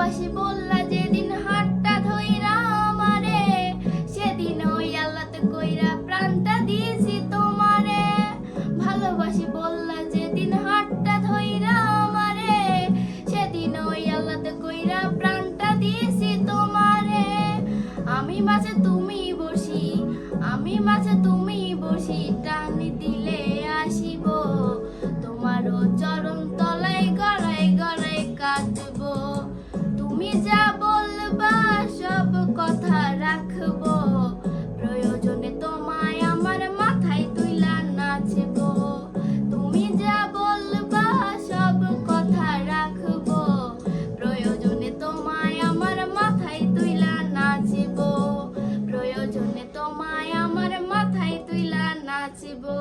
ভালোবাসি বললা যেদিন হাতটা ধইরা আমারে, সেদিন ওই আল্লাতে কইরা প্রাণটা দিয়েছি তোমারে। ভালোবাসি বললা যেদিন হাতটা ধইরা আমারে, সেদিন ওই আল্লাতে কইরা প্রাণটা দিয়েছি তোমারে। আমি মাঝে তুমি বসি, আমি মাঝে তুমি বসি, টান দিলে আসিব তোমারও চরণ তলায় গড়াই গড়াই কাঁদবো। তুমি যা বলবা সব কথা রাখবো, প্রয়োজনে তোমায় আমার মাথায় তুইলা নাচবো। তুমি যা বলবা সব কথা রাখবো, প্রয়োজনে তোমায় আমার মাথায় তুইলা নাচবো, প্রয়োজনে তোমায় আমার মাথায় তুইলা নাচবো।